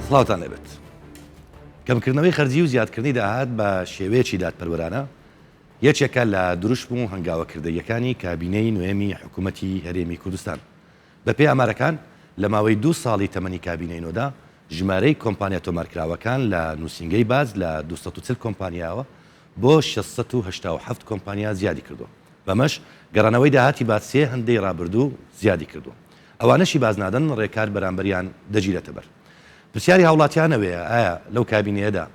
سڵاوتان لەبێت. کەمکردنەوەی خەرجی و زیادکردنی داهات بە شێوەیەکی دادپەروەرانە یەکێکە لە دروشم و هەنگاوەکردەیەکانی کابینەی نوێمی حکوومەتی هەرێمی کوردستان. بەپێی ئامارەکان لە ماوەی 2 ساڵی تەمەنی کابینەی نۆدا ژمارەی کۆمپانیا تۆمارکراوەکان لە نووسنگەی باز لە 240 کۆمپانیاوە بۆ 687 کۆمپانیا زیادی کردو. بەمەش گەڕانەوەی داهاتی باسێ هەندەی ڕابردوو زیادی کردو. ئەوانەشی بازنادن ڕێکار بەرامبەریان دەگیرێتە بەر. پرسیاری هاوڵاتیانەوەیە ئایا لەو کابینەیەدا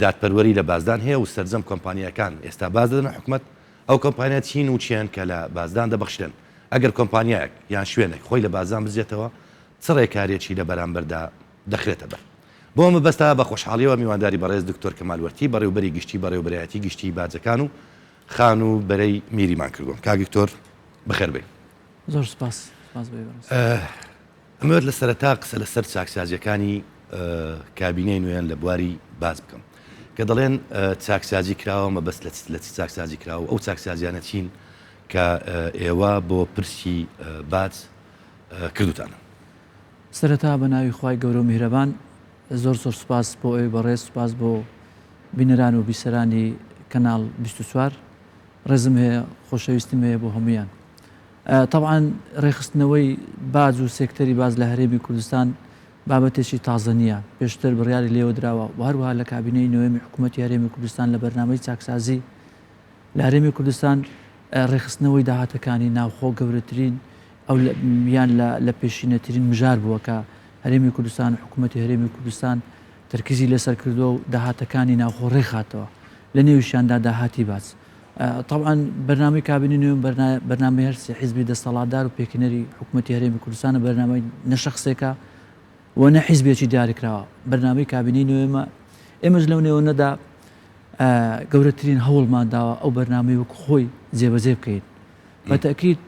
دادپەروەری لە بازدان هەیە و سەرجەم کۆمپانیەکان ئێستا باز دەدەن حکوومەت ئەو کۆمپانیا چین و چیان کە لە بازدان دەبەخشن ئەگەر کۆمپانیایەک یان شوێنێک خۆی لە بازان بزێتەوە چ ڕێکارێکی لە بەرامبەردا دەخرێتە بەر. بۆ ئەمە بەستا بە خۆشحاڵیەوە میوانداری بەڕێز دکتۆر کەمالوەرتی بەڕێوبەری گشتی بەڕێوبەرایەتی گشتی باجەکان و خان و بەرەی میریمان کردوم. کاک دکتۆر بەخێربێ. زۆر سپاس. ئەمەوێت لە سەرەتا قسە لەسەر چاکسازیەکانی کابینەی نوێن لە بواری باز بکەم کە دەڵێن چاکسازی کراوە مەبەست لە چاکسازی کراوە ئەو چاکسازیانە چین کە ئێوە بۆ پرسی باز کردوتانە. سەرەتا بە ناوی خوای گەورە و میهرەبان زۆر سوپاس بۆ ئەوی بەڕێز سوپاس بۆ بینەران و بیسەرانی کەناڵ 24 ڕێزم هەیە خۆشەویستیم هەیە بۆ هەمویان. طبعاً ڕێخستنەوەی باز و سێکتەری باز لە هەرێمی کوردستان بابەتێکی تازە نییە، پێشتر بڕیاری لێوە دراوە و هەروەها لە کابینەی نوێمی حکوومەتی هەرێمی کوردستان لە بەرنامەی چاکسازی لە هەرێمی کوردستان ڕێخستنەوەی داهاتەکانی ناوخۆ گەورەترین ئەو یان لە پێشینەترین مژار بووە کە هەرێمی کوردستان و حکوومەتی هەرێمی کوردستان تەرکیزی لەسەر کردووە و داهاتەکانی ناوخۆ ڕێخاتەوە لە نێویشیاندا داهاتی باز. طبعاً بەرنامەی کابینی نوێم بەرنامەی هەرسی حیزبی دەسەڵاتدار و پێکەنەری حکوومەتی هەرێمی کوردستانە بەرنامەی نەشەخسێکە و نە حیزبێکی دیاریکراوە. بەرنامەی کابینی نوێمە ئێمەش لەو نێوەنەدا گەورەترین هەوڵمان داوە ئەو بەرنامەی وەک خۆی جێبەجێ بکەین. بەتەکید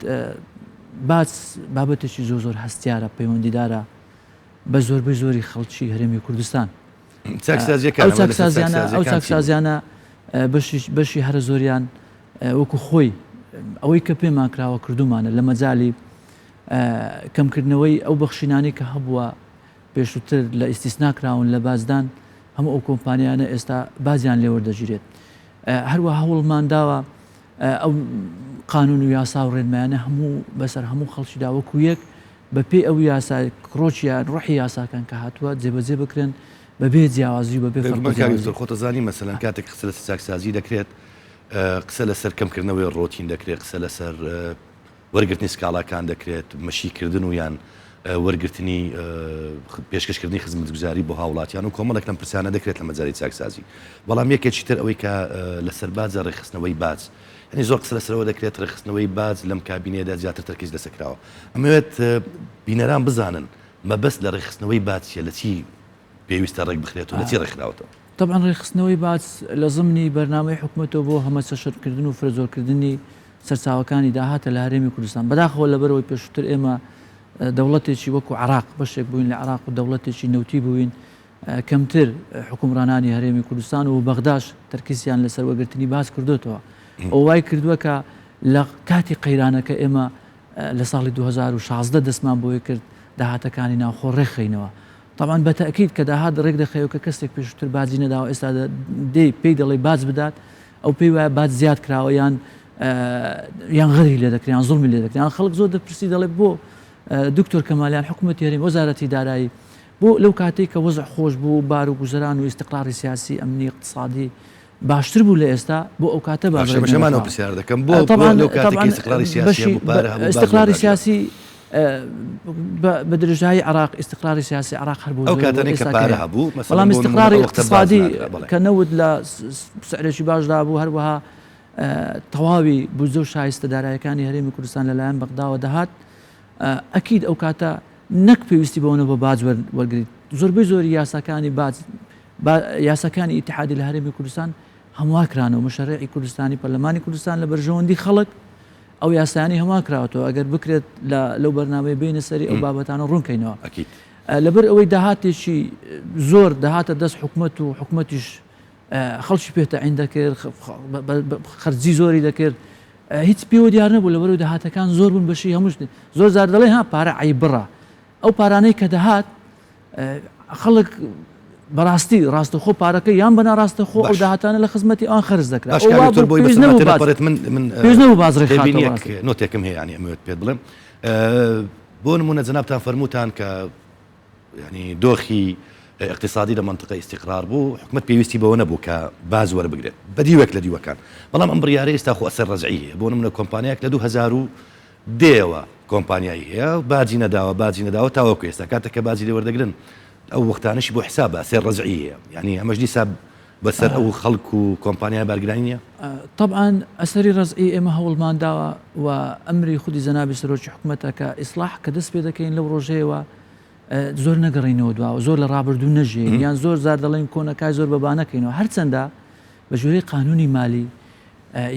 بابەتێکی زۆر هەستیارە پەیوەندیدارە بە زۆربەی زۆری خەڵکی هەرێمی کوردستان. ئەو چاکسازیانە بەشی هەرە زۆریان وەکو خۆی ئەوەی کە پێمان کراوە کردومانە لە مەجای کەمکردنەوەی ئەو بەخشینانی کە هەبووە پێشووتر لە ئیستیسناکراون لە بازدان هەموو ئەو کۆمپانیانە ئێستا بازیان لێوەردەگیرێت. هەروە هەوڵمان داوە ئەو قانون و یاسا و ڕێنمایانە هەموو بەسەر هەموو خەڵکیدا وەکو یەک بەپێی ئەو یاسا کڕۆچیان ڕۆحی یاساکان کە هاتووە جێبەجێ بکرێن بەبێ جیاوازی و بەبێ خۆتەزانی مەسەلەن کاتێک قسە لەسەر چاکسازی دەکرێت قسە لەسەر کەمکردنەوەی ڕۆتین دەکرێت قسە لەسەر وەرگرتنی سکاڵاکان دەکرێت مەشیکردن و یان وەرگرتنی پێشکەشکردنی خزمەتگوزاری بۆ هاوڵاتیان و کۆمەڵێک لەم پرسیانە دەکرێت لە مەجای چاکسازی. بەڵام یەکێکی تر ئەوەی کە لەسەر بازە ڕێخستنەوەی باز یعنی زۆر قسە لەسەرەوە دەکرێت ڕێخستنەوەی باز لەم کابینەیەدا زیاتر تەرکیز لەسەرکراوە. ئەمەوێت بینەران بزانن مەبەست لە ڕێخستنەوەی بازیە لە چی پێویستە ڕێک بخرێت و لە چی ڕێکخراوەتەوە. طبعاً ڕێخستنەوەی باز لە زمانی بەرنامەی حکوومەتەوە بۆ هەمەسەشەرکردن و فرەجۆرکردنی سەرچاوەکانی داهاتە لە هەرێمی کوردستان. بەداخەوە لەبەرەوەی پێشووتر ئێمە دەوڵەتێکی وەکو عراق بەشێک بووین لە عراق و دەوڵەتێکی نەوتی بووین کەمتر حکومڕانانی هەرێمی کوردستان و بەغداش تەرکیزیان لەسەر وەرگرتنی باز کردوێتەوە. ئەو وای کردووە کە لە کاتی قەیرانەکە ئێمە لە ساڵی 2016 دەستمان بۆی کرد داهاتەکانی ناوخۆ ڕێکخینەوە. طبعاً بەتەکید کە داهات ڕێک دەخەیەوە کە کەسێک پێشتر بازی نەداوە ئێستا پێی دەڵێ باز بدات ئەو پێی وایە باز زیاد کراوە یان غەری لێ دەکرێن زوڵمی لێ دەکرێن. خەڵک زۆر دەپرسی دەڵێ بۆ دکتۆر کەمالیان حکوومەتی هەرێمی وەزارەتی دارایی بۆ لەو کاتێک کە وەزع خۆش بوو بار و گوزەران و ئیستیقراری سیاسی ئەمنی اقتصادی باشتر بوو لە ئێستا بۆ ئەو کاتە باشەمانەوە پرسیار دەکەم بۆ لەو کاتێک ئیستیقراری سیاسی بە درێژایی عراق ئیستیقراری سیاسی عراق هەبوو ئەو کاتانەی کە پارە هەبوو بەڵام ئیستیقراری اقتصادی کە نەود لە سعرێکی باشدا بوو هەروەها تەواوی بوجە و شایستە داراییەکانی هەرێمی کوردستان لەلایەن بەغداوە دەهات. ئەکید ئەو کاتە نەک پێویستی بەوەنە بۆ باز وەرگریت. زۆربەی زۆری یاساکانی یاساکانی ئیتحادی لە هەرێمی کوردستان هەموار کرانەوە مشەڕێعی کوردستانی پەرلەمانی کوردستان لە بەرژەوەندی خەڵک ئەو یاسایانی هەموار کراوەتەوە ئەگەر بکرێت لەو بەرنامەی بینە سەری ئەو بابەتانە ڕوونکەینەوە. لەبەر ئەوەی داهاتێکی زۆر داهاتە دەست حکوومەت و حکوومەتیش خەڵکی پێتەعین دەکرد خەرجی زۆری دەکرد هیچ پێوە دیار نەبوو لەبەرەوەی داهاتەکان زۆر بوون بەشی هەمووش زۆر زار دەڵێ ها پارە عیبڕە ئەو پارانەی کە دەهات خەڵک بەڕاستی ڕاستەخۆ پارەکە یان بەنا ڕاستەخۆ ئەو داهاتانە لە خزمەتی ئەوان خەرج دەکرا پێویست نەبوو بازڕێ نۆتێکم هەیە ینی ئەمەوێت پێت بڵێم بۆ نمونە جەنابتان فەرمووتان کە ینی دۆخی اقتصادی لە منطقە استقرار بوو حکومت پێویستی بەوە نەبوو کە باز وەربگرێت بە دیوەک لە دیوەکان بەڵام ئەم بڕیارە ئێستا خۆ ئەسەر ڕەجعی هەیە بۆ نمونە کۆمپانیاک لە 2010ەوە کۆمپانیایی هەیە باجی نەداوە تاوەکو ئێستا کاتێککە باجی لێ وەردەگرن ئەو وەختانشی بۆ حسابە ئەسەر ڕەجعی هەیە ینی ئەمەش دیسا بەسەر ئەو خەڵک و کۆمپانیای بارگرانی نیە طبعا ئەسەری ڕزئی ئێمە هەوڵمان داوە و ئەمری خودی زەنابی سەرۆکی حکوومەتە کە ئیسلاح کە دەست پێ دەکەین لەو ڕۆژەیەوە زۆر نەگەڕینەوە دواوە زۆر لە ڕابردوو نەژێن یان زۆر زار دەڵێن کۆنەکای زۆر بەبانەکەینەوە هەرچەندە بە ژوورەی قانونی مالی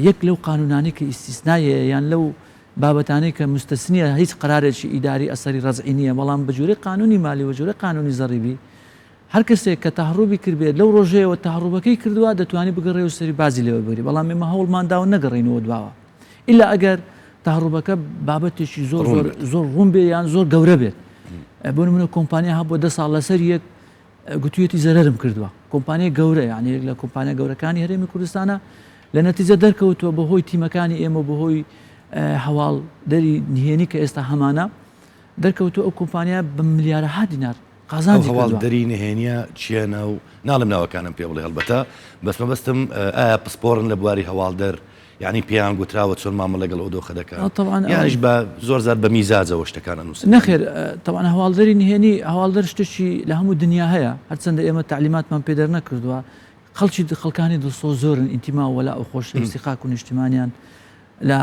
یەک لەو قانونانی کە ئیسیسنایە یان لەو بابەتانەی کە مستەسنیە هیچ قرارێکی ئیداری ئەسەری ڕزئی نییە بەڵام بە ژوورەی قانونی مالی و ژوورەی قانونی زەڕیبی هەر کەسێک کە تەهڕوبی کردبێت لەو ڕۆژەیەوە تەهڕوبەکەی کردووە دەتوانێت بگەڕێ و سەری بازی لێوە بگری بەڵام ئێمە هەوڵمان داوە نەگەڕێنەوە دواوە ئیلا ئەگەر تەهڕوبەکە بابەتێکی زۆر ڕوون بێ یان زۆر گەورە بێت بۆ نمونە کۆمپانیا هەبووە 10 ساڵ لەسەر یەک گوتوویەتی زەرەرم کردووە کۆمپانیای گەورە یعنی لە کۆمپانیا گەورەکانی هەرێمی کوردستانە لە نەتیجە دەرکەوتووە بەهۆی تیمەکانی ئێمە بەهۆی هەواڵ دەری نهێنی کە ئێستا هەمانە دەرکەوتووە ئەو کۆمپانیا بە ملیارەها دینار قازانجی هەواڵ دەری نهێنیە چیانە و ناڵم ناوەکانم پێ بڵێ هەڵبەتە بەس مەبەستم ئایا پسپۆرن لە بواری هەواڵدەر یعنی پێیان گوتراوە چۆن مامە لەگەڵ ئەو دۆخە دەکات یانیش بە زۆر زار بە میزاجەوە شتەکانە نووس نەخێر طبعا هەواڵدەری نهێنی هەواڵدەر شتێکی لە هەموو دنیا هەیە هەرچەندە ئێمە تعلیماتمان پێدەر نەکردووە خەڵکانی دڵسۆ زۆرن ئینتیما وەلا ئەو خۆشەویستی خاک و نیشتیمانیان لە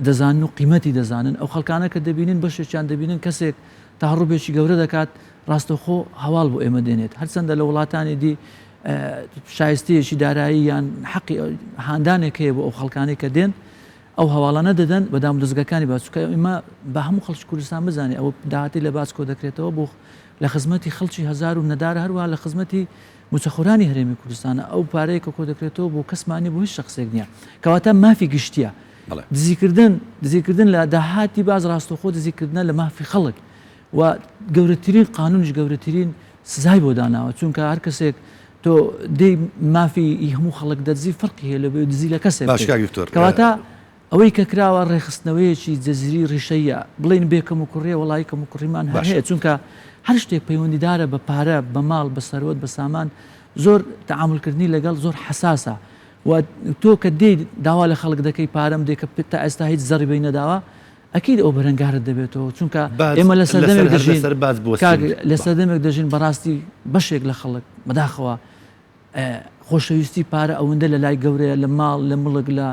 دەزانن و قیمەتی دەزانن ئەو خەڵکانە کە دەبینن بەشێکیان دەبینن کەسێک تەهڕوبێکی گەورە دەکات ڕاستەخۆ هەواڵ بۆ ئێمە دێنێت هەرچەندە لە وڵاتانی دی شایستەیەکی دارایی یان حەقی هاندانێک هەیە بۆ ئەو خەڵکانی کە دێن ئەو هەواڵانە دەدەن بەدام دەستگەکانی باچووکە ئێمە بە هەموو خەڵکی کوردستان بزانێ ئەو داهاتی لە باسکۆ دەکرێتەوە بۆ لە خزمەتی خەڵکی هەزار و نەدار هەروە لە خزمەتی موچەخۆرانی هەرێمی کوردستانە ئەو پارەیە کە کۆ دەکرێتەوە بۆ کەسمانی بۆ هیچ شخصێک نییە کەواتە مافی گشتیە دزیکردن لە داهاتی باز ڕاستەخۆ دزیکردنە لە مافی خەڵک و گەورەترین قانونیش گەورەترین سزای بۆ داناوە چونکە هەر کەسێک تۆ دەی مافی هەموو خەڵک دەزی فەرقی هەیە لە بێ دزی لە کەسێک کەواتە ئەوەی کە کراوە ڕێخستنەوەیەکی جەزیری ڕیشەیە بڵین بێکەم و کوڕێ وڵی کەم و کوڕیمان هەیە چونکە هەر شتێک پەیوەندیدارە بە پارە بە ماڵ بە سەرۆت بە سامان زۆر تەعاملکردنی لەگەڵ زۆر حساسە و تۆ کە دێ داوا لە خەڵک دەکەی پارەم دێ کە تا ئێستا هیچ زەڕی بەی نەداوە ئەکید ئەو بەرەنگارت دەبێتەوە چونکە ئێمە لە سەردەمێک دەژین بەڕاستی بەشێک لە خەڵک بەداخەوە خۆشەویستی پارە ئەوەندە لە لای گەورەیە لە ماڵ لە مڵک لە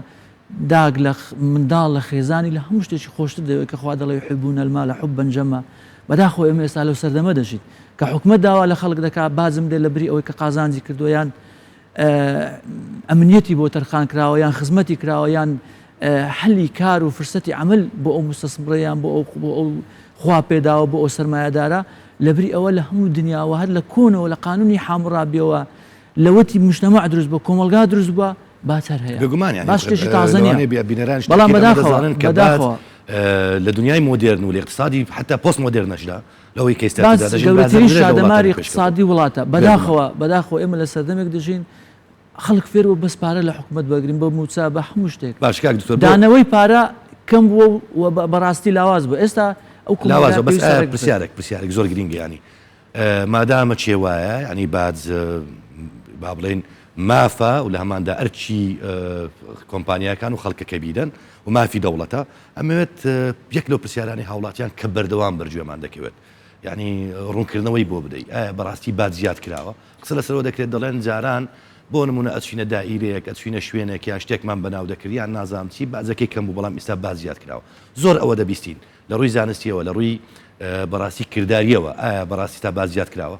داگ لە منداڵ لە خێزانی لە هەموو شتێکی خۆشتر دەوێت کە خوا دەڵێ حبوونە المال حبا جەمە بەداخەوە ئێمە ئێستا لەو سەردەمە دەژین کە حکومەت داوا لە خەڵک دەکات بازم دێ لە بری ئەوەی کە قازانجی کردووە یان ئەمنیەتی بۆ تەرخان کراوە یان خزمەتی کراوە یان حلی کار و فرسەتی عمل بۆ ئەو مستەسمڕەیان بۆ ئەو خوا پێداوە بۆ ئەو سەرمایەدارە لە بری ئەوە لە هەموو دنیاوە هەر لە کۆنەوە لە قانونی حامڕابیەوە لەوەتی مشتەمە دروست بە کۆمەلگا دروست بووە باتەر هەیە باش شتێکی تازە نیە بەڵام بەداخەوە لە دنیای مۆدرن و لە اقتصادی حتا پۆست مۆدرنەشدا لەوەی کەستا گەورەترین شادەماری اقتصادی وڵاتە بەداخەوە ئێمە لە سەردەمێک دەژین خەڵک فێر و بەس پارە لە حکومەت بەگرین بە موچا بە هەموو شتێک دانەوەی پارە کەم بووە و بەڕاستی لاواز بوو ئێستا ئەو پرسیارێک زۆر گرنگە ینی مادامە چێوایە ینی باز با بڵێن مافە و لە هەماندا ئەرچی کۆمپانیاکان و خەڵکەکە بیدەن و مافی دەوڵەتە ئەمەوێت یەک لەو پرسیارانی هاوڵاتیان کە بەردەوام بەرجێمان دەکەوێت ینی ڕوونکردنەوەی بۆ بدەیت ئایا بەڕاستی باد زیاد کراوە قسە لەسەرەوە دەکرێت دەڵێن جاران بۆ نمونە ئەچینە دائیرەیەک ئەچینە شوێنێک یا شتێکمان بەناو دەکردیان نازام چی بازەکەی کەم بوو بەڵام ئێستا باد زیاد کراوە زۆر ئەوە دەبیستین لە ڕووی زانستیەوە لە ڕووی بەڕاستی کردداریەوە ئایا بەڕاستی تا باد زیاد کراوە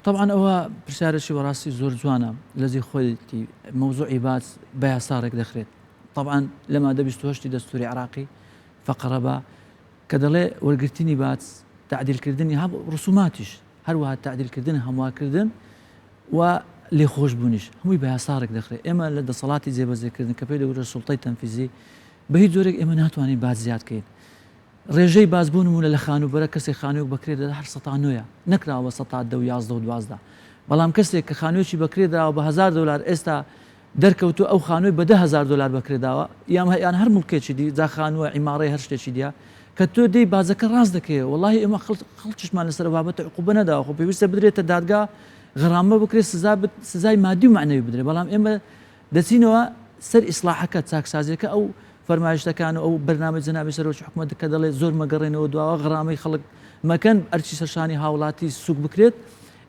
طبعا ئەوە پرسیارەشی بەڕاستی زۆر جوانە لەزی خۆیتی مەوزوعی باس بە یاساڕێک دەخرێت طبعا لە مادە 28 دەستوری عراقی فقرە بە کە دەڵێ وەرگرتنی باس تعدیلکردنی ڕسوماتیش هەروەها تعدیلکردن هەمواکردن و لێ خۆش بوونیش هەمووی بە یاساڕێک دەخرێت ئێمە لە دەسەڵاتی جێبەجێکردن کە پێی دەگوترێت سوڵتەی تەنفیزی بە هیچ جۆرێک ئێمە ناتوانین باز زیادکەین ڕێژەی بازبوونمونە لە خانوبەرە کەسێک خانوێک بەکرێدا هەر 1970 نەکراوە 1912 بەڵام کەسێک کە خانوێکی بەکرێداوە بە $1000 ئێستا دەرکەوتو ئەو خانووی بە $10,000 بەکرێداوە یان هەر مڵکێکی دی جا خانووە عیماڕی هەر شتێکی دیە کە تۆ دەی بازەکە ڕاست دەکەی وڵی ئێمە خەڵکیشمان لەسەر بابەتە عقوبە نەداوە خۆ پێویستە بدرێتە دادگا غرامە بکرێت سزای مادی و معنەوی بدرێت بەڵام ئێمە دەچینەوە سەر ئیسلاحەکە چاکسازیەکە ئەو فەرمایشتەکان و ئەو بەرنامە جەنابی سەرۆکی حکوومەت کە دەڵێ زۆر مەگەڕێنەوە دواوە غرامەی خەڵک مەکەن ئەرچی سەرشانی هاوڵاتی سوک بکرێت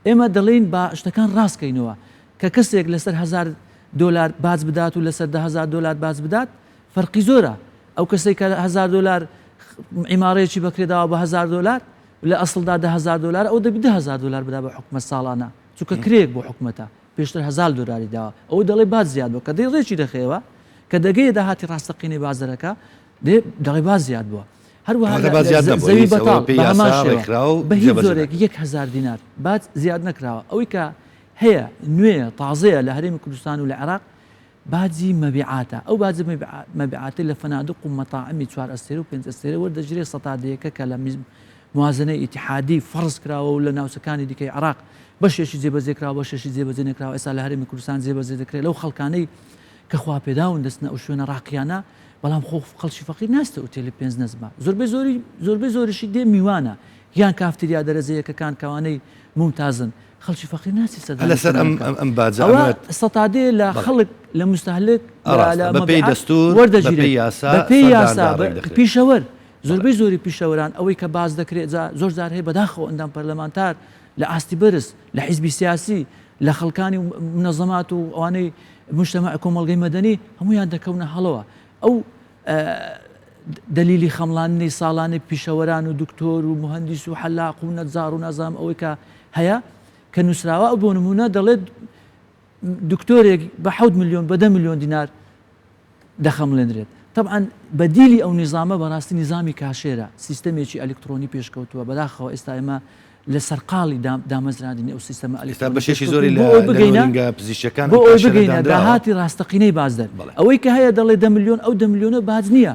ئێمە دەڵێن با شتەکان ڕاستکەینەوە کە کەسێک لەسەر $1000 باز بدات و لەسەر $10,000 باز بدات فەرقی زۆرە ئەو کەسێک کە $1000 عیماڕەیەکی بەکرێداوە بە $1000 لە ئەسڵدا $10,000 ئەو دەبی $10,000 بدا بە حکومەت ساڵانە چونکە کرێک بۆ حکومەتە پێشتر $1,000 داوە ئەو دەڵێ باز زیاد بووە کە دەی ڕێکی دەخەوە کە دەگەیە داهاتی ڕاستەقینی بازەرەکە دەڵێ باز زیاد بووە هەروەها زەوی بەتاڵ بە هیچ زۆرێک $1,000 باز زیاد نەکراوە ئەوەی کە هەیە نوێ تازەیە لە هەرێمی کوردستان و لە عێراق باجی مەبیعاتە ئەو باجی مەبیعاتی لە فەنادق و مەتاعمی 4 ئەستێرە و 5 ئەستێرە وەردەگیرێت سەتادەیەکە کە لە موازنەی ئیتیحادی فەرز کراوە و لە ناوچەکانی دیکەی عێراق بەشێکی جێبەجێکراوە بەشێکی جێبەجێ نەکراوە ئێستا لە هەرێمی کوردستان جێبەجێ دەکرێت لەو خەڵکانەی کە خوا پێداون دەستنە ئەو شوێنە ڕاقیانە بەڵام خۆ خەڵکی فەقیر ناستە ئوتێلی 5 نەزمە زۆربەی زۆریشی دێ میوانە یان کافتریا دەرەزەیەکەکان کەوانەی ممتازن خەڵکی فەقیر ناسی لەسەر ئەم باجامەت سەتادێ لە خەڵک لە مستهلك بەپێی دەستور وەردەگیرێت بەپێی یاسا پیشەوەر زۆربەی زۆری پیشەوەران ئەوەی کە باز دەکرێت زۆر جار هەیە بەداخەوە ئەندام پەرلەمانتار لە ئاستی بەرز لە حیزبی سیاسی لە خەڵکانی منەظەمات و ئەوانەی مجتەمع کۆمەڵگەی مەدەنی هەمویان دەکەونە هەڵەوە ئەو دلیلی خەمڵانی ساڵانی پیشەوەران و دکتۆر و مهندس و حەلاق و نەجار و نازام ئەوەی کە هەیە کە نووسراوە ئەو بۆ نمونە دەڵێت دکتۆرێک بە 7 ملیۆن بە 10 ملیۆن دینار دەخەمڵێنرێت طبعا بەدیلی ئەو نظامە بەڕاستی نظامی کاشێرە سیستەمێکی ئەلکترۆنی پێشکەوتووە بەداخەوە ئێستا ئێمە لە سەرقاڵی دامەزراندنی ئەو سیستەمە ئەلکترۆنی بەشێکی زۆری لە پزیشکەکان بۆ ئەوی بگەینە داهاتی ڕاستەقینەی بازدەر ئەوەی کە هەیە دەڵێ 10 ملیۆن ئەو 10 ملیۆنە باز نییە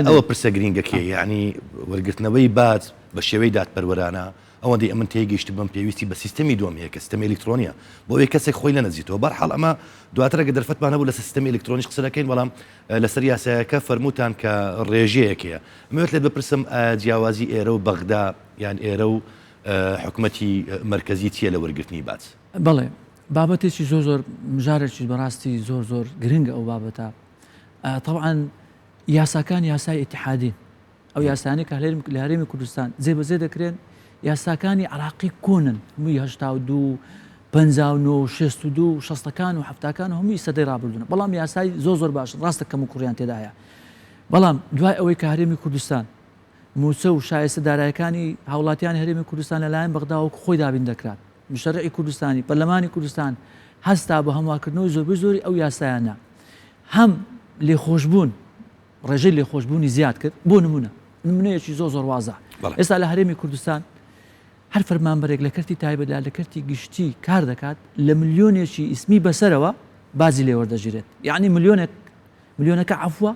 ئەوە پرسە گرینگەکەی یعنی وەرگرتنەوەی باز بە شێوەی دادپەروەرانە ئەوەندەی ئەمن تێگەیشت بم پێویستی بە سیستەمی دووەمیە کە سیستەمی ئەلکترۆنیە بۆ ئەوەی کەسێک خۆی لەنەزیێتەوە بەرحاڵ ئەمە دواترە کە دەرفەتمان هەبوو لە سیستەمی ئەلکترۆنیش قسە دەکەین بەڵام لەسەر یاسایەکە فەرمووتان کە ڕێژەیەکەیە ئەمەوێت لێت بپرسم جیاوازی ئێرە و بەغدا یان ئێرە و حکوومەتی مرکزی چیە لە وەرگرتنی باج بەڵێ بابەتێکی زۆر مژارێکی بەڕاستی زۆر گرنگە ئەو بابەتە طبعا یاساکان یاسای ئیتیحادی ئەو یاسانی کە لە هەرێمی کوردستان جێبەجێ دەکرێن یاساکانی عراقی کۆنن هەمووی 82 59 62 60ەکان و 70ەکان و هەمووی سەدەی ڕابردونە بەڵام یاسای زۆر باش ڕاستە کەم و کوڕیان تێدا هەیە بەڵام دوای ئەوەی کە هەرێمی کوردستان موچە و شایستە دارایەکانی هاوڵاتیان هەرێمی کوردستان لەلایەن بەغداوە خۆی دابین دەکرات مشەرعی کوردستانی پەرلەمانی کوردستان هەستا بە هەمواکردنەوەی زۆری ئەو یاسایانە هەم لێخۆشبوون ڕێژەی لێخۆشبوونی زیاد کرد بۆ نمونەیەکی زۆر وازە ئێستا لە هەرێمی کوردستان هەر فەرمانبەرێک لە کەرتی تایبەتدا لە کەرتی گشتی کار دەکات لە ملیۆنێکی ئیسمی بەسەرەوە بازی لێوەردەگیرێت یعنی ملیۆنەکە عەفوە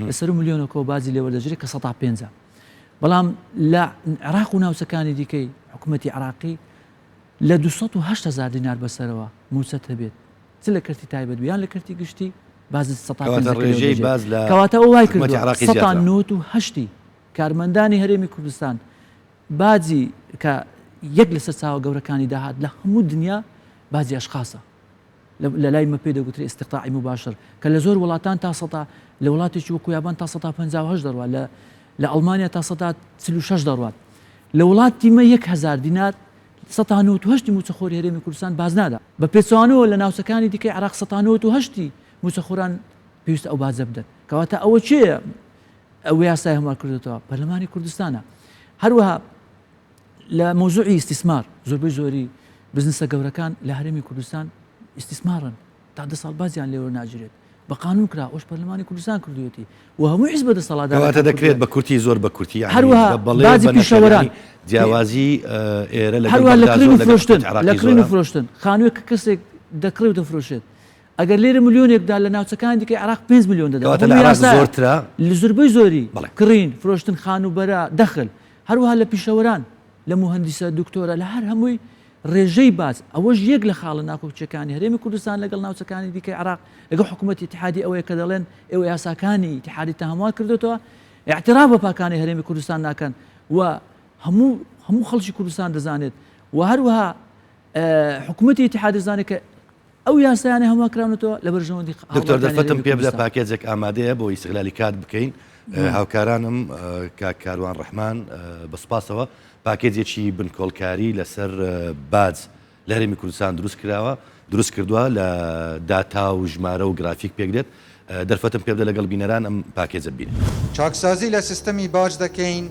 لەسەر ملیۆنەکەەوە بازی لێوەردەگیرێت کە 105 بەڵام لە عێراق و ناوچەکانی دیکەی حکوومەتی عراقی لە 280,000 دینار بەسەرەوە موچەت هەبێت چ لە کەرتی تایبەت بیان لە کەرتی گشتی بازی 105 کەواتە ئەو وای کردووە 198 کارمەندانی هەرێمی کوردستان باجی کە یەک لەسەر چاوە گەورەکانی داهات لە هەموو دنیا باجی ئەشخاصە لە لای مە پێ دەگوترێت استقطاعی مباشر کە لە زۆر وڵاتان تا لە وڵاتێکی وەکو یابان تا 158 دەڕوات لە ئەڵمانیا تا 136 دەڕوات لە وڵاتی مە 1,000 دینار 198 موچەخۆری هەرێمی کوردستان باز نادا بە پێچوانەوە لە ناوچەکانی دیکەی عێراق 198 موچەخۆران پێویستە ئەو بازە بدەن کەواتە ئەوە چییە ئەو یاسای هەموار کردێتەوە پەرلەمانی کوردستانە هەروەها لە مۆزوعی ئیستیسمار زۆربەی زۆری بزنسە گەورەکان لە هەرێمی کوردستان ئیستیسمارن تا 10 ساڵ بازیان لێوە ناگیرێت بە قانون کرا ئەوش پەرلەمانی کوردستان کردوێتی و هەموو حیزب دەسەڵاتدار دەکرێت بە کورتی زۆر بە کورتی هەروەها بازی پیشەوەران جیاوازی ئێرە هەروە لە کڕین و فرۆشتن خانووێک کە کەسێک دەکڕێت دەفرۆشێت ئەگەر لێرە ملیۆنێکدا لە ناوچەکانی دیکەی عراق 5 میلیۆن دەدا کەواتە لە عراق زۆرترە لە زۆربەی زۆری بەڵێ. کڕین فرۆشتن خانوبەرە دەخل هەروەها لە پیشەوەران لە مهندسە دکتۆرە لە هەر هەمووی ڕێژەی باز ئەوەش یەک لە خاڵە ناکۆچەکانی هەرێمی کوردستان لەگەڵ ناوچەکانی دیکەی عراق لەگەڵ حکوومەتی اتحادی ئەوەیە کە دەڵێن ئێوە یاساکانی اتحادی تەهەموات کردوێتەوە اعتراف بە پاکانی هەرێمی کوردستان ناکەن و هەموو خەڵکی کوردستان دەزانێت و هەروەها حکوومەتی اتحادی دەزانێت کە ئەو یاسایانە هەموو کراونەوە لە بەرژەوەندی دکتۆر دەرفەتم پێ بدە پاکێجێک ئامادەیە بۆ ئیستیغلالی کات بکەین هاوکارانم کاروان ڕەحمان بەسپاسەوە پاکێجێکی بنکۆڵکاری لەسەر باج لە هەرێمی کوردستان دروست کردووە لە داتا و ژمارە و گرافیک پێکدێت دەرفەتم پێ بدە لەگەڵ بینەران ئەم پاکێجە ببینێت. چاکسازی لە سیستەمی باج دەکەین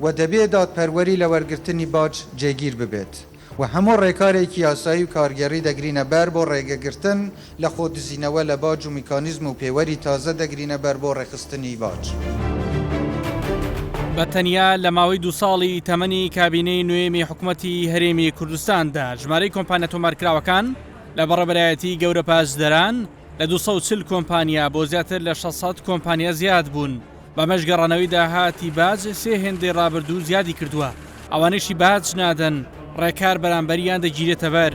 و دەبێت دادپەروەری لە وەرگرتنی باج جێگیر ببێت و هەموو ڕێکارێکی یاسایی و کارگەری دەگرینە بەر بۆ ڕێگەگرتن لە خۆدزینەوە لە باج و میکانیزم و پێوەری تازە دەگرینە بەر بۆ ڕێخستنی باج. بەتەنیا لە ماوەی 2 ساڵی تەمەنی کابینەی نوێمی حکوومەتی هەرێمی کوردستاندا ژمارەی کۆمپانیا تۆمارکراوەکان لە بەڕێبەرایەتی گەورە پاشدەران لە 240 کۆمپانیا بۆ زیاتر لە 600 کۆمپانیا زیاد بوون. بەمەش گەڕانەوەی داهاتی باج سێ هێندەی ڕابردوو زیادی کردووە. ئەوانەیشی باج نادەن ڕێکار بەرامبەریان دەگیرێتە بەر.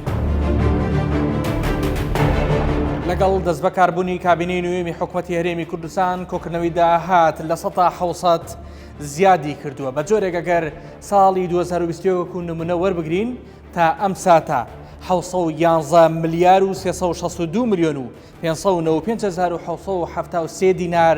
لەگەڵ دەست بەکاربوونی کابینەی نوێمی حکوومەتی هەرێمی کوردستان کۆکردنەوەی داهات لە 600 زیادی کردووە. بە جۆرێک ئەگەر ساڵی 2020 نمونە وەربگرین تا ئەم ساتە 711 ملیار و 362 ملیۆن و 595,773 دینار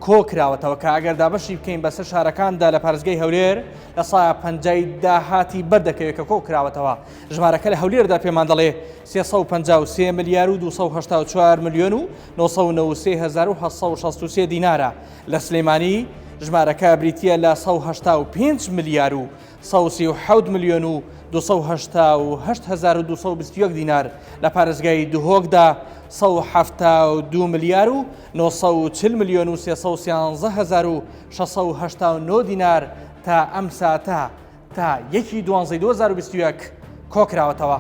کۆکراوەتەوە کە ئەگەر دابەشی بکەین بەسەر شارەکاندا لە پارێزگای هەولێر لە سایە 50 داهاتی بەردەکەوێت کە کۆکراوەتەوە. ژمارەکە لە هەولێردا پێمان دەڵێ 353 ملیار و 284 ملیۆن و 993,763 دینارە. لە سلێمانی ژمارەکە بریتیە لە 185 ملیار و 137 ملیۆن و 288,221 دینار. لە پارێزگای دوهۆکدا 172 ملیار و 940 ملیۆن و 313,689 دینار تا ئەم ساتە تا 1/12/2021 کۆکراوەتەوە.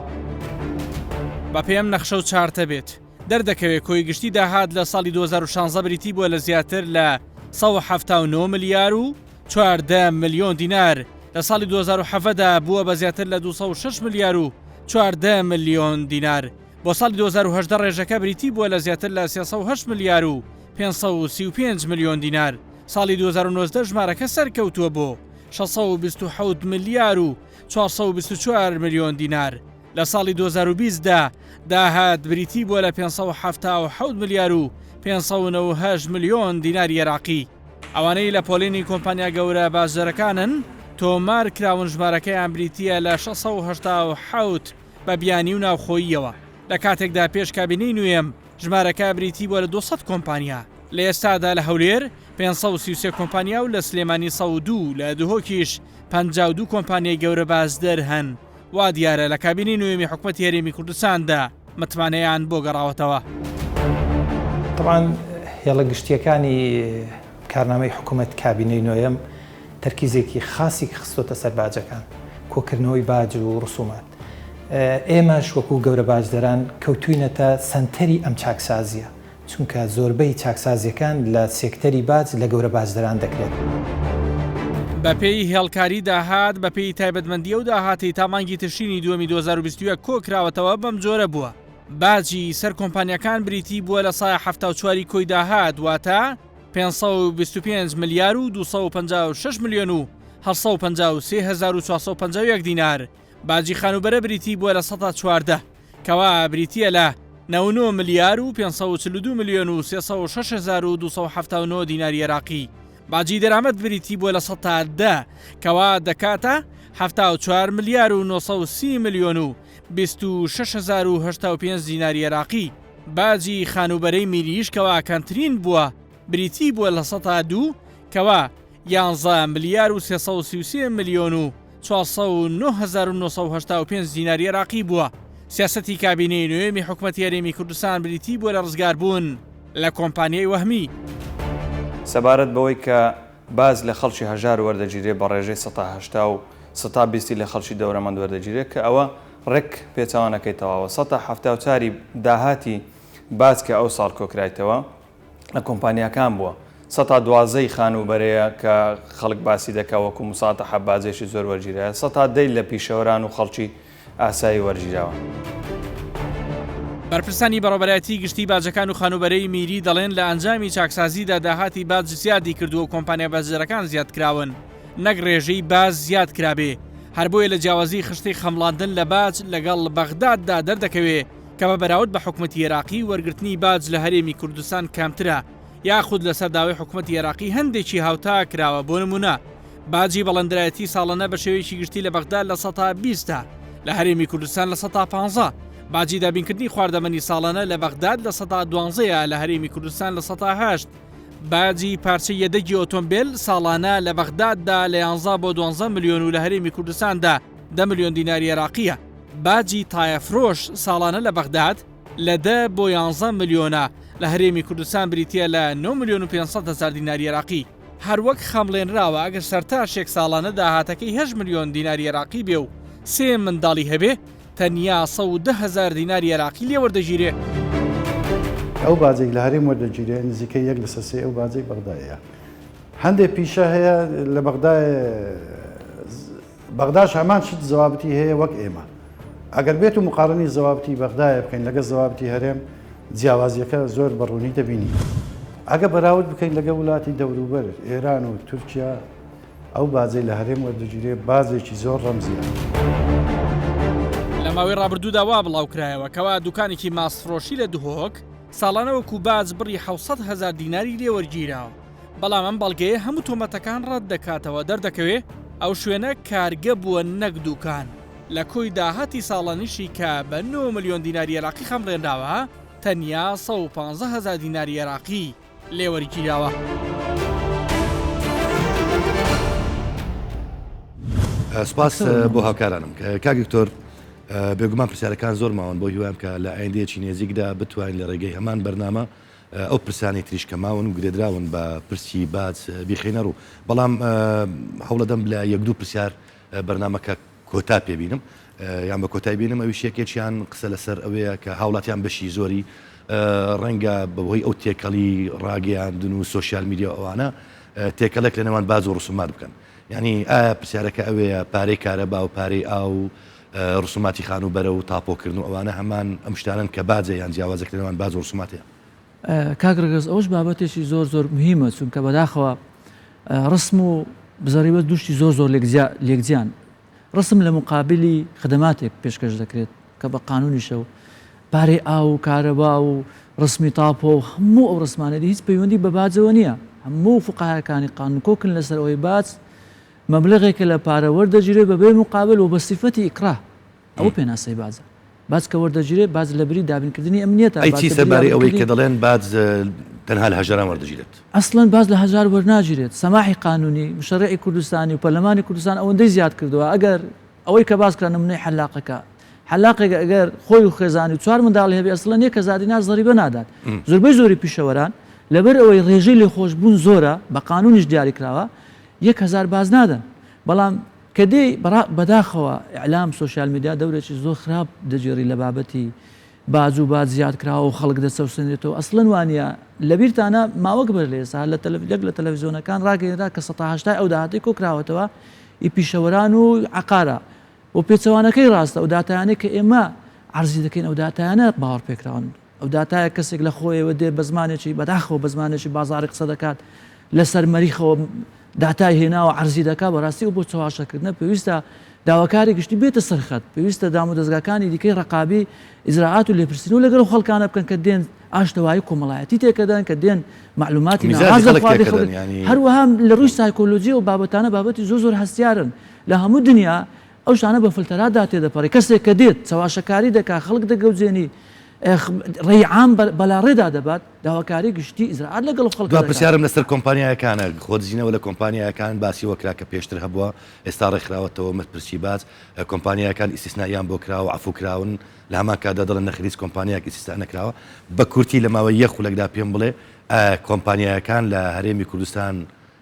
بە پێم نەخشە و چارتە بێت دەردەکەوێت کۆی گشتی داهات لە ساڵی 2016 بریتی بووە لە زیاتر لە 179 ملیار و 14 ملیۆن دینار. لە ساڵی 2017دا بووە بە زیاتر لە 206 ملیار و 14 ملیۆن دینار. بۆ ساڵی 2018 ڕێژەکە بریتی بووە لە زیاتر لە 308 ملیار و 535 ملیۆن دینار. ساڵی 2019 ژمارەکە سەرکەوتووە بۆ 627 ملیار و 424 ملیۆن دینار. لە ساڵی 2020دا داهات بریتی بووە لە 577 ملیار و 598 ملیۆن دیناری عێراقی. ئەوانەی لە پۆلینی کۆمپانیا گەورە بازرەکانن تۆمار کراون ژمارەکەیان بریتیە لە 687 بە بیانی و ناوخۆییەوە. لە کاتێکدا پێش کابینەی نوێم ژمارەکە بریتی بووە لە 200 کۆمپانیا. لە ئێستادا لە هەولێر 533 کۆمپانیا و لە سلێمانی 102 لە دوهۆکیش 52 کۆمپانیای گەورە بازدەر هەن. وا دیارە لە کابینەی نوێمی حکوومەتی هەرێمی کوردستاندا متمانەیان بۆ گەڕاوەتەوە. طبعاً هێڵە گشتیەکانی کارنامەی حکوومەت کابینەی نوێم تەرکیزێکی خاصی خستۆتە سەر باجەکان کۆکردنەوەی باج و ڕسومات. ئێمەش وەکو گەورە باجدەران کەوتوینەتە سنتەری ئەم چاکسازیە چونکە زۆربەی چاکسازیەکان لە سێکتەری باج لە گەورە باجدەران دەکرێت. بەپێی هێڵکاری داهات بەپێی تایبەتمەندی و داهاتی تا مانگی تشرینی دووەمی 2021 کۆکراوەتەوە بەم جۆرە بووە. باجی سەر کۆمپانیەکان بریتی بووە لە سایە 74 کۆی داهات واتە 525 ملیار و 256 ملیۆن و 753,451 دینار. باجی خانوبەرە بریتی بووە لە 114 کەوا بریتیە لە 99 ملیار و 542 ملیۆن و 306,279 دیناری عێراقی. باجی دەرامەت بریتی بووە لە 110 کەوا دەکاتە 74 ملیار و 930 ملیۆن و 26,085 دیناری عێراقی. باجی خانوبەرەی میریش کەوا کەمترین بووە بریتی بووە لە 102 کەوا 11 ملیار و 333 ملیۆن و 409,985 دیناری عێراقی بووە. سیاسەتی کابینەی نوێمی حکوومەتی هەرێمی کوردستان بریتی بووە لە ڕزگاربوون لە کۆمپانیای وەهمی. سەبارەت بەوەی کە باز لە خەڵکی هەژار وەردەگیرێ بە ڕێژەی 180 و 120 لە خەڵکی دەورەمەند وەردەگیرێت کە ئەوە ڕێک پێچەوانەکەی تەواوە 174 داهاتی باز کە ئەو ساڵ کۆکرایتەوە لە کۆمپانیاکان بووە 12 خانوبەرەیە کە خەڵک باسی دەکا وەکو موساتە حەبازێکی زۆر وەرگیرایە 10 لە پیشەوەران و خەڵکی ئاسایی وەرگیراوە. بەرپرسانی بەڕێوەبەرایەتی گشتی باجەکان و خانوبەرەی میری دەڵێن لە ئەنجامی چاکسازیدا داهاتی باج زیادی کردووە و کۆمپانیا بازرەکان زیاد کراون نەک ڕێژەی باز زیاد کرابێ هەر بۆیە لە جیاوازی خشتی خەمڵاندن لە باج لەگەڵ بەغداددا دەردەکەوێ کە بە بەراورد بە حکوومەتی عێراقی وەرگرتنی باج لە هەرێمی کوردستان کامترە یاخود لەسەر داوای حکوومەتی عێراقی هەندێکی هاوتا کراوە بۆ نمونە باجی بەڵندرایەتی ساڵانە بە شێوەیەکی گشتی لە بەغداد لە 120 لە هەرێمی کوردستان لە 115 باجی دابینکردنی خواردەمەنی ساڵانە لە بەغداد لە 112 لە هەرێمی کوردستان لە 108 باجی پارچە یەدەگی ئۆتۆمبیل ساڵانە لە بەغداددا لە 11 بۆ 12 ملیۆن و لە هەرێمی کوردستاندا 10 ملیۆن دیناری عێراقیە باجی تایەفرۆش ساڵانە لە بەغداد لە 10 بۆ 11 ملیۆنە لە هەرێمی کوردستان بریتە لە 9 ملیۆن و 500 هزار دیناری عێراقی هەروەک خەمڵێنراوە ئەگەر سەرتاشێک ساڵانە داهاتەکەی 8 ملیۆن دیناری عێراقی بێ و 3 منداڵی هەبێ تەنیا 110 هزار دیناری عێراقی لێ وەردەگیرێ. ئەو بازێک لە هەرێم وەردەگیرێ نزیکەی 1 لە 3 ئەو بازێک بەغدایە هەندێک پیشە هەیە لە بەغداش هەمان شت زەوابەتی هەیە وەک ئێمە ئەگەر بێت و مقارنی زەوابەتی بەغدایە بکەین لەگە زەوابەتی هەرێم جیاوازیەکە زۆر بەڕوونی دەبینی ئەگە بەراورد بکەین لەگە وڵاتی دەوروبەر ئێران و تورکیا ئەو بازەی لە هەرێم وەردەگیرێ بازێکی زۆر ڕەمزیە. لە ماوەی ڕابردوودا وا بڵاوکرایەوە کەوا دوکانێکی ماسفرۆشی لە دهۆک ساڵانە وەکو باج بڕی 700 هزار دیناری لێوەرگیراوە بەڵام ئەم بەڵگەیە هەموو تۆمەتەکان ڕەت دەکاتەوە دەردەکەوێ ئەو شوێنە کارگە بووە نەک دوکان لە کۆی داهاتی ساڵانیشی کە بە 9 ملیۆن دیناری عێراقی خەمڕێنراوە تەنیا 115 هزار دیناری عێراقی لێوەرگیراوە. سپاس بۆ هاوکارانم کاک دکتۆر بێگومان پرسیارەکان زۆر ماون بۆ هیوام کە لە ئایندەیەکی نێزیکدا بتوانین لە ڕێگەی هەمان بەرنامە ئەو پرسانی تریش کەماون و گرێدراون بە پرسی باج بیخینە ڕوو بەڵام هەوڵەدەم لە 1-2 پرسیار بەرنامەکە کۆتا پێبینم یان بە کۆتای بینم ئەوی شێکێکیان قسە لەسەر ئەوەیە کە هاوڵاتیان بەشی زۆری ڕەنگە بەهۆی ئەو تێکەڵی ڕاگەیاندن و سۆشیال میدیا ئەوانە تێکەلێک لە نێوان باز و ڕسومات بکەن ینی ئایا پرسیارەکە ئەوەیە پارەی کارەبا و پارەی ئاو ڕسوماتی خانوبەرە و تاپۆکردن و ئەوانە هەمان ئەم شتانن کە باجە یان جیاوازەکە لە نێوان باز و ڕسوماتەیە. کاگرگەز ئەوش بابەتێکی زۆر مهمە چونکە بەداخەوە ڕسم و بزەڕیبەت دوشتی زۆر لێکجیان ڕسم لە مقابلی خدماتێک پێشکەش دەکرێت کە بە قانونیشە و پارەی ئاو کارەبا و ڕسمی تاپۆ و هەموو ئەو ڕسمانەی هیچ پەیوەندی بە باجەوە نییە هەموو فقاهەکانی قانون کۆکن لەسەر ئەوەی باج مەبلغێکە لە پارە وەردەگیرێ بەبێ مقابل و بە سیفەتی ئیکرا ئەوە پێناسەی بازە باج کە وەردەگیرێ باز لە بری دابینکردنی ئەمنیەتە ئەیچی سەرباری ئەوەی کە دەڵێن باج تەنها لە هەژاران وەردەگیرێت ئەسڵەن باز لە هەژار وەرناگیرێت سەماحی قانونی مشەڕعی کوردستانی و پەرلەمانی کوردستان ئەوەندەی زیاد کردووە ئەگەر ئەوەی کە باز کرا نمونەی حەلاقەکە حەلاقێک ئەگەر خۆی و خێزانی و 4 منداڵی هەبێ ئەسڵەن 1000 دینار زەریبە نادات زۆربەی پیشەوەران لەبەر ئەوەی ڕێژەی لێ خۆشبوون زۆرە بە قانونیش دیاری کراوە 1000 باز نادەن بەڵام کە دێ بەداخەوە ئیعلام سۆشیال میدیا دەورێکی زۆر خراپ دەجێڕی لە بابەتی باج و باج زیاد کراوە و خەڵک دەسەوسێنێتەوە ئەسڵەن وانە لەبیرتانە ماوەک بەر لێ سا لە تەلەڤیزیۆنەکان ڕاگەیەنرا کە 180 ئەو داهاتی کۆکراوەتەوە ئی پیشەوەران و عقارە و پێچەوانەکەی ڕاستە ئەو داتایانەی کە ئێمە عرضی دەکەین ئەو داتایانە باوەڕ پێکراون ئەو داتایە کەسێک لە خۆیەوە دێ بە زمانێکی بەداخەوە بە زمانێکی بازاری قسە دەکات لەسەر مەریخەوە داتای هێناوە عرضی دەکات بەڕاستی و بۆ چاواشەکردنە پێویستە داواکاری گشتی بێتە سەرخەت پێویستە دام و دەستگاکانی دیکەی ڕقابی ئیجراعات و لێپرسین و لەگەڵ خەڵکانە بکەن کە دێن ئاشتەوایی کۆمەڵایەتی تێکەدەن کە دێن معلوماتی هەروەها لە ڕووی سایکۆلۆژی و بابەتانە بابەتی زۆر هەستیارن لە هەموو دنیا ئەو شانە بە فلتەرادا تێدەپەڕی کەسێک کە دێت چاواشەکاری دەکات خەڵک دەگەوجێنی ڕێعام بەلا ڕێدا دەبات داواکاری گشتی ئیزراعات لەگەڵ خەڵک پرسیارم لەسەر کۆمپانیایەکانە خۆدزینەوە لە کۆمپانیایەکان باسی وەکرا کە پێشتر هەبووە ئێستا ڕێکخراوەتەوە مەپرسی باز کۆمپانیایەکان ئیسیسناییان بۆ کراوە عفوکراون لە هەمان کادا دەڵێن نەخریز کۆمپانیایەک ئیسیستا نەکراوە بە کورتی لە ماوەی یەک خولەکدا پێم بڵێ کۆمپانیایەکان لە هەرێمی کوردستان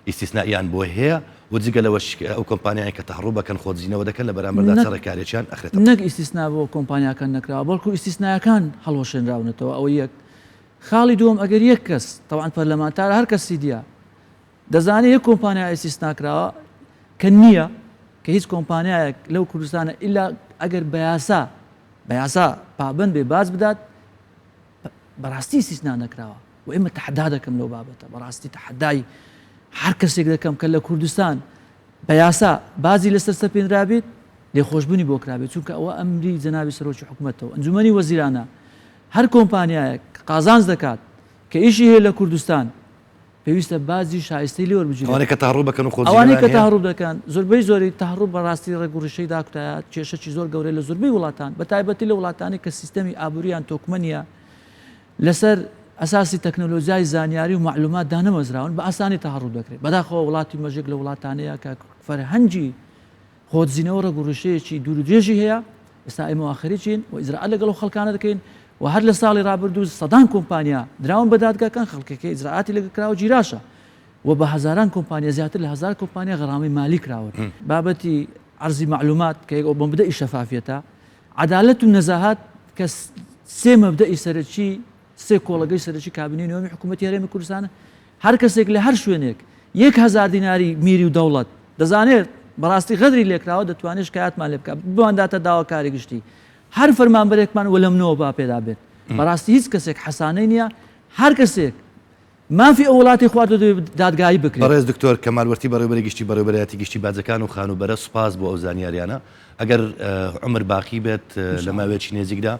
ئیسیسناییان بۆ هەیە و جگە لەوە ئەو کۆمپانیای کە تەحڕوو بەکەن خۆدزینەوە دەکەن لە بەرامبەردا سەرڕێکاریەکیان ئەخرێتەوە نەک ئیسیسنا بۆ کۆمپانیاکان نەکراوە بەڵکو ئیسیسنایەکان هەڵوەشێنراونەتەوە ئەوە یەک خاڵی دووەم ئەگەر یەک کەس تەوان پەرلەمانتار هەر کەسی دیە دەزانێت یەک کۆمپانیا ئەسیستناکراوە کە نییە کە هیچ کۆمپانیایەک لەو کوردستانە ئللا ئەگەر بەیاسا پابند بێ باز بدات بەڕاستی سیسنا نەکراوە و ئێمە تەحدا دەکەم لەو بابەتە بەڕاستی تەحدای هەر کەسێک دەکەم کە لە کوردستان بە یاسا بازی لەسەر سەپێنرابێت لێخۆشببوونی بۆ کرابێت چونکە ئەوە ئەمری جەنابی سەرۆکی حکوومەتەوە ئەنجومەنی وەزیرانە هەر کۆمپانیایەک قازانج دەکات کە ئیشی هەیە لە کوردستان پێویستە بازی شایستەی لێوە بگیرێت ئەوانەی کە تاڕوو بکەن و ئەوانەی کە تاڕوو دەکەن زۆربەی زۆری تاڕوو بەڕاستی ڕێگوڕشەی داکتایە کێشەی زۆر گەورەی لە زۆربەی وڵاتان بە تایبەتی لە وڵاتانی کە سیستەمی ئابووریان تۆکمەنیە لەسەر ئەساسی تەکنۆلۆژیای زانیاری و معلومات دانەمەزراون بە ئاسانی تاڕوو دەکرێت بەداخەوە وڵاتی مەژێک لە وڵاتانەیە کە فەرهەنگی خۆتزیینەوە ڕێگوڕشەیەکی دوور و درێژی هەیە ئێستا ئێمە ئاخری چین و ئیزرائیل لەگەڵ خەڵکانە دەکەین و هەر لە ساڵی ڕابردوو سەدان کۆمپانیا دراون بە دادگاکان خەڵکەکە ئیزرائاتی لەگەکراوە جیراشە و بە هەزاران کۆمپانیا زیاتر لە هزار کۆمپانیا غەرامەی مالی کراون بابەتی عەرزی معلومات کە بۆ مبدەئی شەفافیەتە عەدالەت و نەزاهات کە سێ مەبدەئی سەرەکی سێ کۆڵەگەی سەرەکی کابینەی نوێمی حکوومەتی هەرێمی کوردستانە هەر کەسێک لە هەر شوێنێک 1000 دیناری میری و دەوڵەت دەزانێت بەڕاستی غەدری لێکراوە دەتوانێت شکایەتمان لێ بکات بووەنداتە داواکاری گشتی هەر فەرمانبەرێکمان وە لەمنەوە با پێدا بێت بەڕاستی هیچ کەسێک حەسانەی نییە هەر کەسێک مافی ئەو وڵاتی خواردە دادگایی بکرێت بەڕێز دکتۆر کەمالوەرتی بەڕێوەبەری گشتی بەڕێوەبەرەتی گشتی بازەکان و خانوبەرە سوپاس بۆ ئەو زانیاریانە ئەگەر عمر باقی بێت لە ماوەیەکی نێزیکدا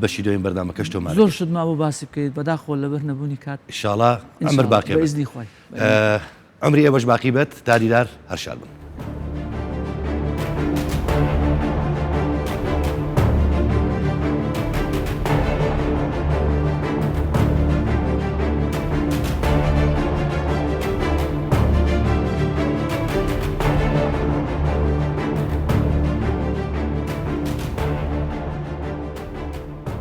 بەشی دوێن بەردامەکەش تۆمان زۆر شتما بۆ باسی بکەیت بەداخۆ لەبەر نەبوونی کات ئینشاڵڵا عمر باقی بە ئیزنی خۆی عمری ئێوەش باقی بێت تا دیدار هەر شاد بن